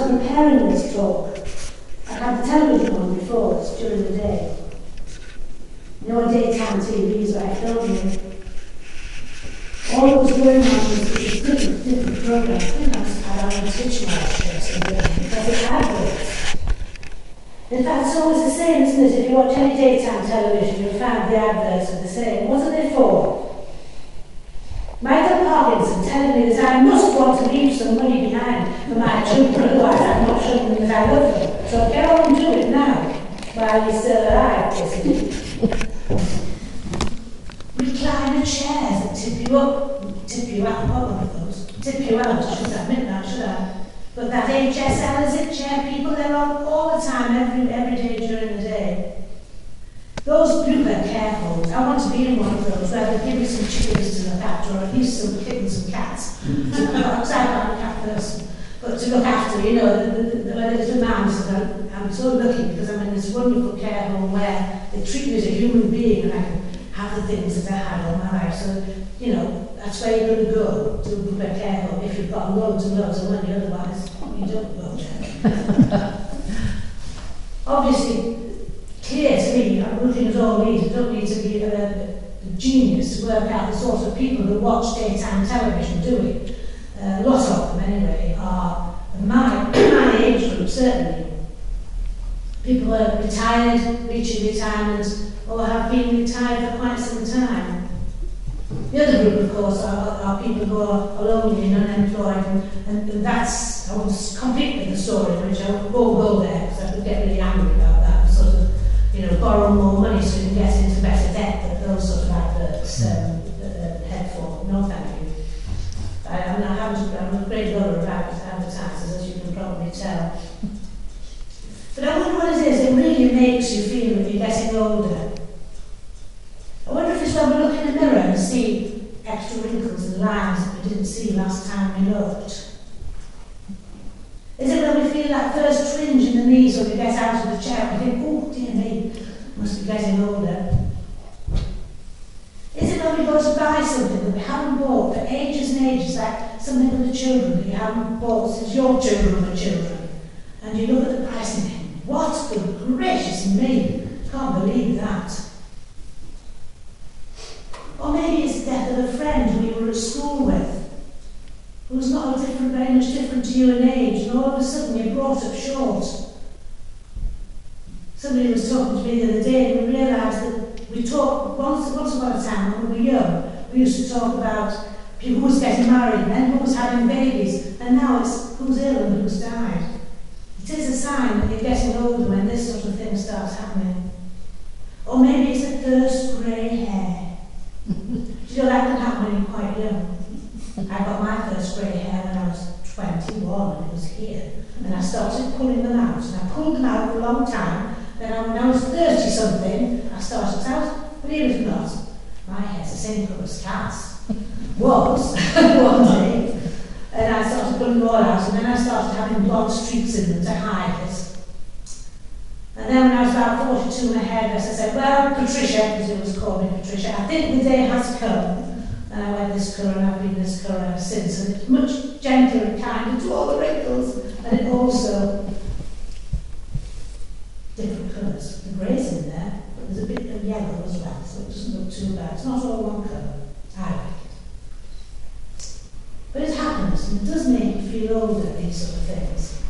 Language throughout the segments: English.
was preparing this talk, I had the television on before, it's during the day. No daytime TVs like filming. All that was going on was different programs. I think I had our own Stitch March or something, because it had those. In fact, it's always the same, isn't it? If you watch any daytime television, you'll find the adverts are the same. What are they for? Michael Parkinson telling me that I must want to leave some money behind for my children, otherwise I'm not showing them that I love them. So get on and do it now, while you're still alive, basically. Recliner chairs that tip you out, what one of those? Tip you out, I should admit that, should I? But that HSL is it, chair people, they're on all the time, every day during the day. Those Bluebird care homes, I want to be in one of those where they give me some chickens to look after, or at least some kittens and cats. Because I'm not a cat person, but to look after, you know, where there's demands. I'm so lucky because I'm in this wonderful care home where they treat me as a human being and I can have the things that I had all my life. So, you know, that's where you're going to go, to a Bluebird care home, if you've got loads and loads of money, otherwise you don't go there. Obviously, clear to me, I'm looking at all these, you don't need to be a genius to work out the sort of people who watch daytime television doing. A lot of them, anyway, are my age group, certainly. People who are retired, reaching retirement, or have been retired for quite some time. The other group, of course, are people who are lonely and unemployed, and that's, I was completely the story, which I won't go there, because I would get really angry about that, sort of, you know, borrow more money so you can get into better debt, that those sort of adverts head for. No, thank you. I'm a great lover of advertisers, as you can probably tell. But I wonder what it is, it really makes you feel when you're getting older. I wonder if it's when we look in the mirror and see extra wrinkles and lines that we didn't see last time we looked. Is it when we feel that first twinge in the knees when we get out of the chair and think, oh dear me, must be getting older? Is it when we go to buy something that we haven't bought for ages and ages, like something for the children that you haven't bought since your children were children, and you look at the price and think, what the gracious me, can't believe that. Or maybe it's the death of a friend who you were at school with, who's not very much different to you in age, and all of a sudden you're brought up short. Somebody was talking to me the other day, and we realised that we talked once upon a time when we were young, we used to talk about people who was getting married, and then who was having babies, and now it's who's ill and who's died. It is a sign that you're getting older when this sort of thing starts happening. Or maybe it's a first grey hair. Do you know that can happen when you're quite young? I got my first grey hair when I was 21 and it was here. And I started pulling them out. And I pulled them out for a long time. Then when I was 30 something, I started out, believe it or not, my hair's the same colour as Cat's. Was one day. And I started pulling them all out, and then I started having blonde streaks in them to hide it. And then when I was about 42, my hairdresser said, well, Patricia, because it was called me Patricia, I think the day has come. And I went this colour, and I've been this colour ever since. And it's much gentler and kinder to all the wrinkles. And it also, different colours. The grey's in there, but there's a bit of yellow as well, so it doesn't look too bad. It's not all one colour. I like it. But it happens, and it does make you feel older, these sort of things.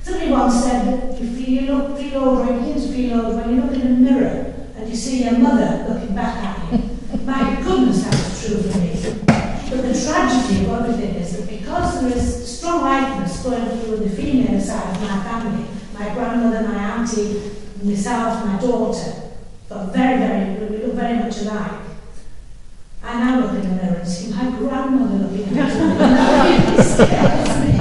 Somebody once said that you feel older, or you begin to feel older when you look in a mirror and you see your mother looking back at you. My goodness, that was true for me. But the tragedy of everything is that because there is strong likeness going through the female side of my family, my grandmother, my auntie, myself, my daughter, but we look very much alike. I now look in the mirror and see my grandmother looking at me. That scares me.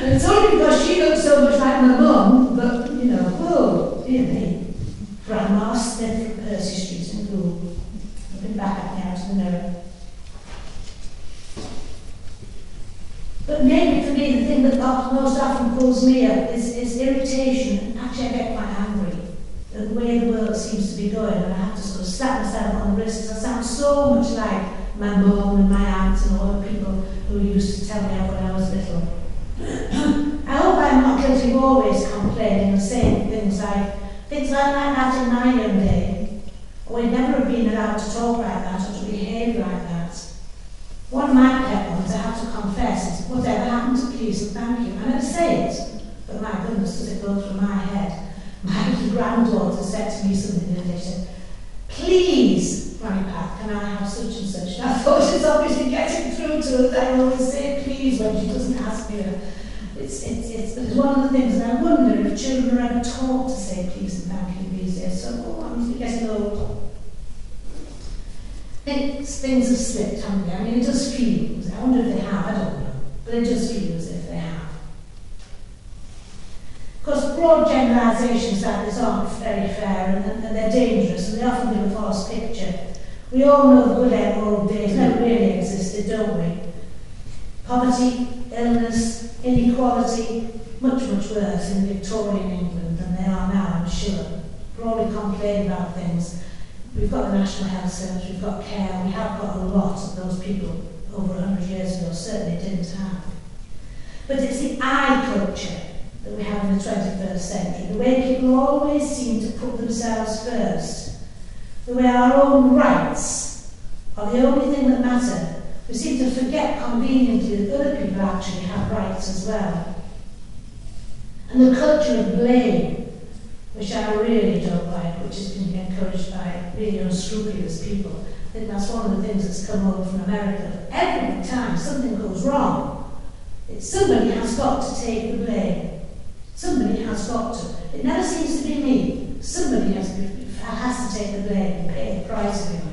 And it's only because she looks so much like my mum, but, you know, whoa, dear me. Grandma Smith from Percy Street in Gould, looking back at me out of the mirror. But maybe for me, the thing that most often pulls me up is irritation. Actually, I get quite angry at the way the world seems to be going, and I have to sort of slap myself on the wrist because I sound so much like my mum and my aunt and all the people who used to tell me when I was little. always complaining and saying things like that in my young day. We'd never have been allowed to talk like that or to behave like that. One of my pet ones, I have to confess, is whatever happened to please and thank you. I never say it, but my goodness, does it go through my head. My little granddaughter said to me something the other day, she said, "Please, Granny Pat, can I have such and such?" And I thought she's obviously getting through to us. I always say please when she doesn't ask me. It's one of the things, and I wonder if children are ever taught to say please and thank you these days. So, I'm getting old. Things have slipped, haven't they? I mean, it does feel, I wonder if they have, I don't know, but it does feel as if they have. Of course, broad generalisations like this aren't very fair, and they're dangerous, and they often give a false picture. We all know the good old days never really existed, don't we? Poverty, illness, inequality, much, much worse in Victorian England than they are now, I'm sure. We're already complaining about things. We've got the National Health Service, we've got care, we have got a lot of those people over 100 years ago certainly didn't have. But it's the I culture that we have in the 21st century, the way people always seem to put themselves first, the way our own rights are the only thing that matter. We seem to forget conveniently that other people actually have rights as well. And the culture of blame, which I really don't like, which has been encouraged by really unscrupulous people. I think that's one of the things that's come over from America. Every time something goes wrong, somebody has got to take the blame. Somebody has got to. It never seems to be me. Somebody has to take the blame and pay the price anyway.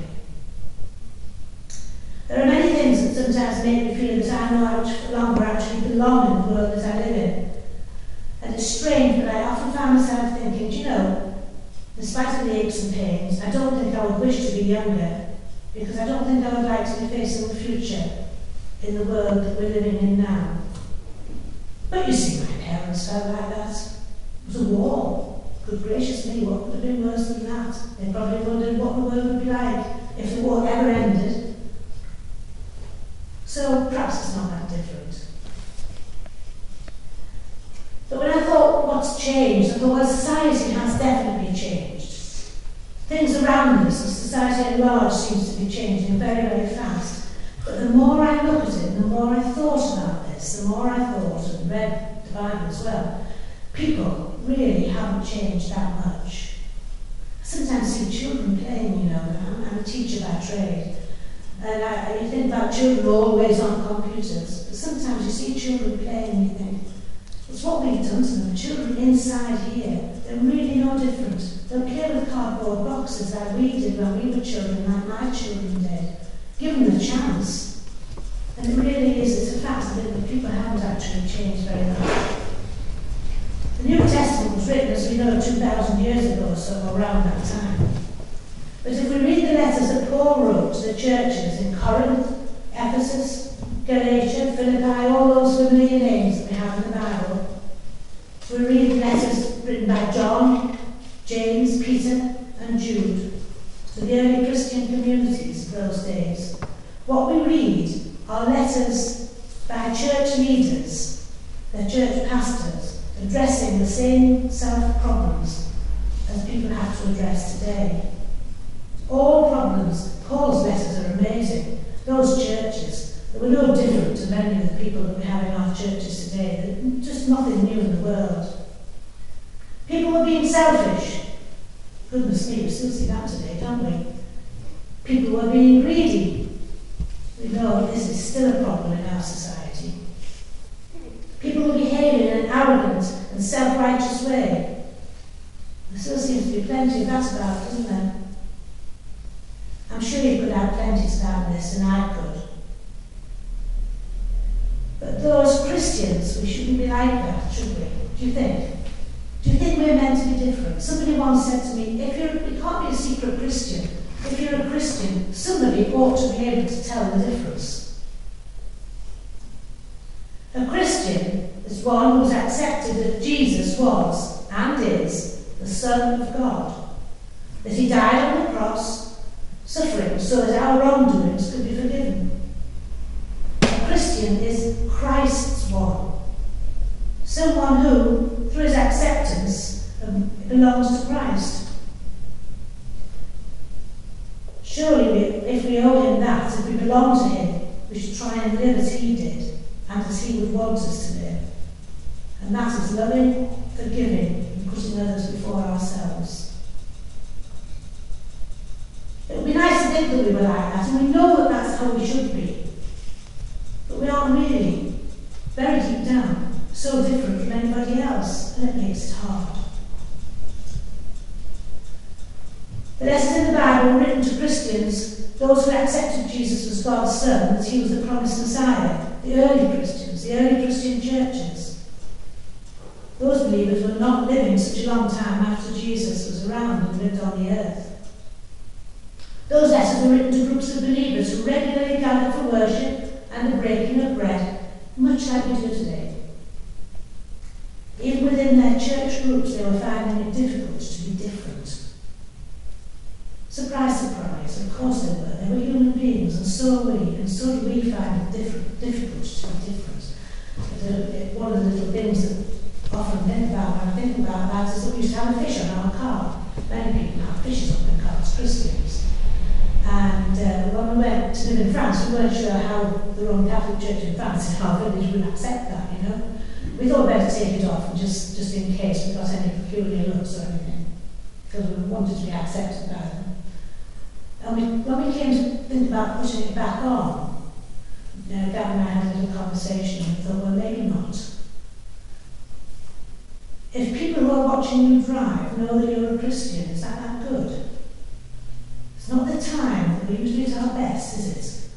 There are many things that sometimes make me feel that I no longer actually belong in the world that I live in. And it's strange, but I often find myself thinking, do you know, in spite of the aches and pains, I don't think I would wish to be younger, because I don't think I would like to be facing the future in the world that we're living in now. But you see, my parents felt like that. It was a war. Good gracious me, what would have been worse than that? They probably wondered what the world would be like if the war ever ended. So perhaps it's not that different. But when I thought what's changed, I thought, well, society has definitely changed. Things around us, and society at large, seems to be changing very, very fast. But the more I look at it, and the more I thought about this, the more I thought, and read the Bible as well, people really haven't changed that much. I sometimes see children playing, you know, I'm a teacher by trade, and you think about children always on computers, but sometimes you see children playing and you think, it's what we've done to them. Children inside here, they're really no different. They'll play with cardboard boxes like we did when we were children, like my children did. Give them the chance. And it really is, it's a fact that people haven't actually changed very much. The New Testament was written, as we know, 2,000 years ago or so, around that time. But if we read the letters that Paul wrote to the churches in Corinth, Ephesus, Galatia, Philippi, all those familiar names that we have in the Bible. We read letters written by John, James, Peter, and Jude to the early Christian communities of those days. What we read are letters by church leaders, their church pastors, addressing the same self-problems as people have to address today. All problems. Paul's letters are amazing. Those churches, they were no different to many of the people that we have in our churches today. There's just nothing new in the world. People were being selfish. Goodness me, we still see that today, don't we? People were being greedy. We know this is still a problem in our society. People were behaving in an arrogant and self-righteous way. There still seems to be plenty of that about, doesn't there? I'm sure you could have plenty about this, and I could. But those Christians, we shouldn't be like that, should we? Do you think? Do you think we're meant to be different? Somebody once said to me, you can't be a secret Christian. If you're a Christian, somebody ought to be able to tell the difference. A Christian is one who's accepted that Jesus was, and is, the Son of God. That he died on the cross, suffering so that our wrongdoings could be forgiven. A Christian is Christ's one. Someone who, through his belongs to Christ. Surely, if we owe him that, if we belong to him, we should try and live as he did, and as he would want us to live. And that is loving, forgiving, and putting others before ourselves. It would be nice to think that we were like that, and we know that that's how we should be. But we aren't really, very deep down, so different from anybody else, and it makes it hard. The lessons in the Bible were written to Christians, those who accepted Jesus as God's Son, that he was the promised Messiah, the early Christians, the early Christian churches. Those believers were not living such a long time after Jesus was around and lived on the earth. Those letters were written to groups of believers who regularly gathered for worship and the breaking of bread, much like we do today. Even within their church groups, they were finding it difficult to be different. Surprise, surprise, of course they were. They were human beings, and so are we, and so do we find it difficult to be different. But, one of the little things that I often think about when I think about that is that we used to have a fish on our car. Many people have fishes on their cars, Christians. And when we went to live in France, we weren't sure how the Roman Catholic Church in France, in our village, would accept that, you know. We thought better take it off, and just in case we got any peculiar looks or anything, because we wanted to be accepted by them. And when we came to think about putting it back on, Gavin and I had a little conversation and thought, well, maybe not. If people who are watching you drive know that you're a Christian, is that good? It's not the time that we usually at our best, is it?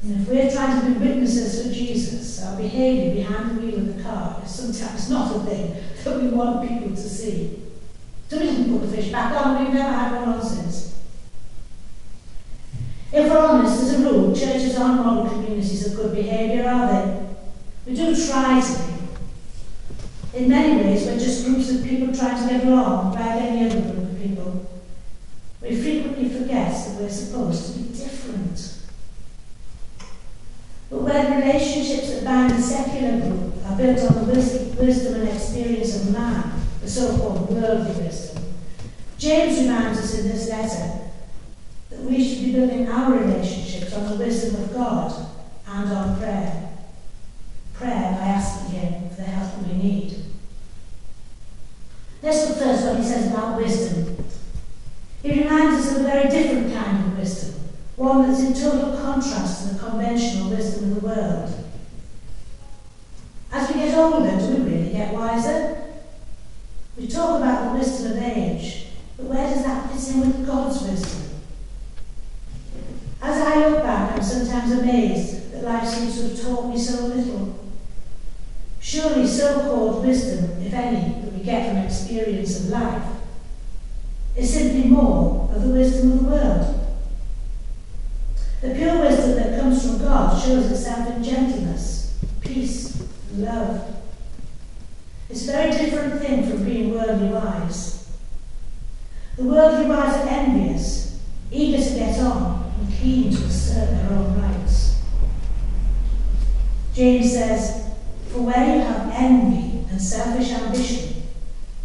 And if we're trying to be witnesses for Jesus, our behaviour behind the wheel of the car is sometimes not a thing that we want people to see. So we didn't put the fish back on, we've never had one on since. If we're honest, as a rule, churches aren't model communities of good behaviour, are they? We do try to be. In many ways, we're just groups of people trying to get along, like any other group of people. We frequently forget that we're supposed to be different. But when relationships that bind a secular group are built on the wisdom and experience of man, the so-called worldly wisdom, James reminds us in this letter that we should be building our relationships on the wisdom of God and on prayer. Prayer by asking him for the help we need. Let's look first what he says about wisdom. He reminds us of a very different kind of wisdom, one that's in total contrast to the conventional wisdom of the world. As we get older, do we really get wiser? We talk about the wisdom of age, but where does that fit in with God's wisdom? As I look back, I'm sometimes amazed that life seems to have taught me so little. Surely so-called wisdom, if any, that we get from experience of life, is simply more of the wisdom of the world. The pure wisdom that comes from God shows itself in gentleness, peace, and love. It's a very different thing from being worldly wise. The worldly wise are envious, eager to get on, and keen to assert their own rights. James says, "For where you have envy and selfish ambition,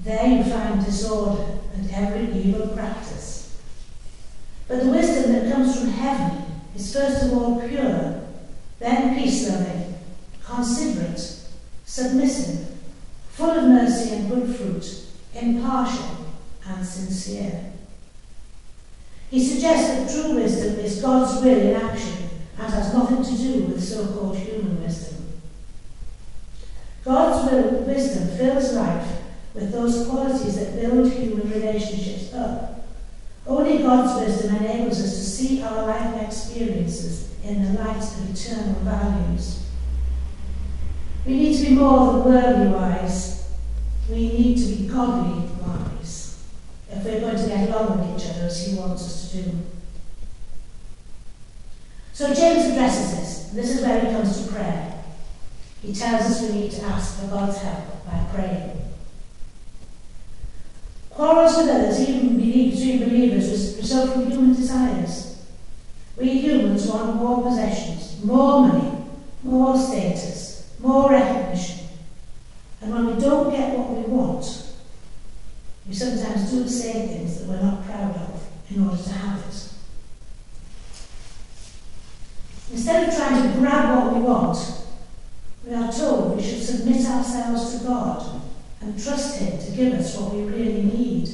there you find disorder and every evil practice. But the wisdom that comes from heaven is first of all pure, then peace-loving, considerate, submissive, full of mercy and good fruit, impartial and sincere." He suggests that true wisdom is God's will in action and has nothing to do with so-called human wisdom. God's wisdom fills life with those qualities that build human relationships up. Only God's wisdom enables us to see our life experiences in the light of eternal values. We need to be more than worldly wise. We need to be godly wise, if we're going to get along with each other as he wants us to do. So James addresses this. This is where he comes to prayer. He tells us we need to ask for God's help by praying. Quarrels with others, even between believers, result from human desires. We humans want more possessions, more money, more status, more recognition. And when we don't get what we want, We sometimes do say things that we're not proud of in order to have it. Instead of trying to grab what we want, we are told we should submit ourselves to God and trust Him to give us what we really need.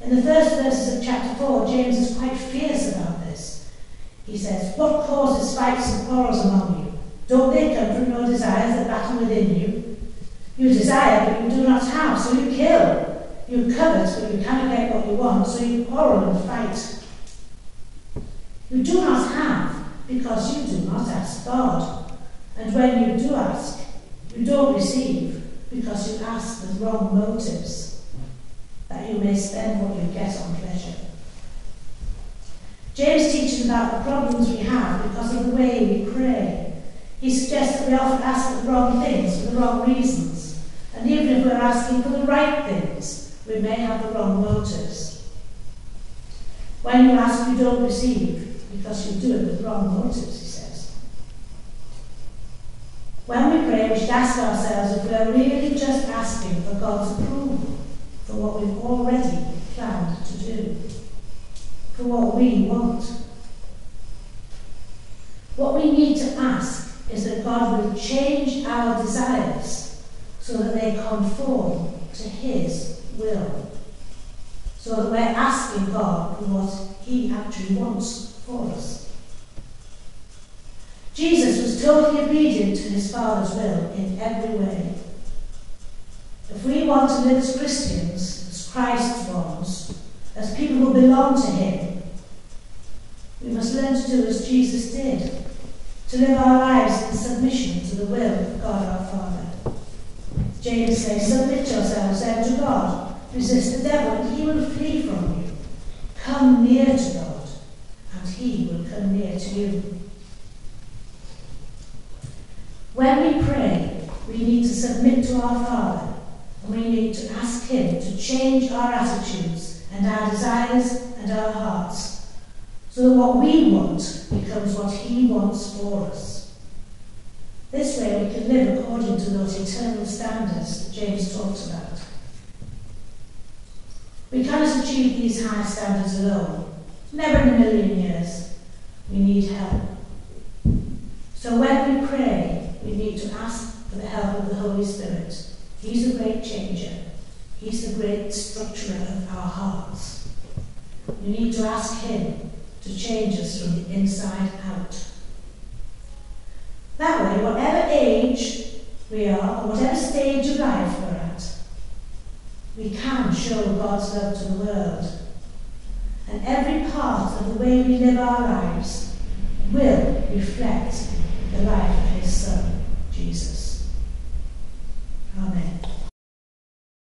In the first verses of chapter 4, James is quite fierce about this. He says, "What causes fights and quarrels among you? Don't they come from your desires that battle within you? You desire, but you do not have, so you kill. You covet, but you cannot get what you want, so you quarrel and fight. You do not have, because you do not ask God. And when you do ask, you don't receive, because you ask with wrong motives, that you may spend what you get on pleasure." James teaches about the problems we have because of the way we pray. He suggests that we often ask the wrong things for the wrong reasons, and even if we're asking for the right things, we may have the wrong motives. When you ask, you don't receive, because you do it with wrong motives, he says. When we pray, we should ask ourselves if we are really just asking for God's approval for what we've already planned to do, for what we want. What we need to ask is that God will change our desires so that they conform to His will, so that we're asking God for what He actually wants for us. Jesus was totally obedient to His Father's will in every way. If we want to live as Christians, as Christ's ones, as people who belong to Him, we must learn to do as Jesus did, to live our lives in submission to the will of God our Father. James says, "Submit yourselves then to God. Resist the devil, and he will flee from you. Come near to God, and He will come near to you." When we pray, we need to submit to our Father, and we need to ask Him to change our attitudes and our desires and our hearts, so that what we want becomes what He wants for us. This way we can live according to those eternal standards that James talks about. We cannot achieve these high standards alone. Never in a million years. We need help. So when we pray, we need to ask for the help of the Holy Spirit. He's the great changer. He's the great structurer of our hearts. We need to ask Him to change us from the inside out. That way, whatever age we are, or whatever stage of life we're at, we can show God's love to the world. And every part of the way we live our lives will reflect the life of His Son, Jesus.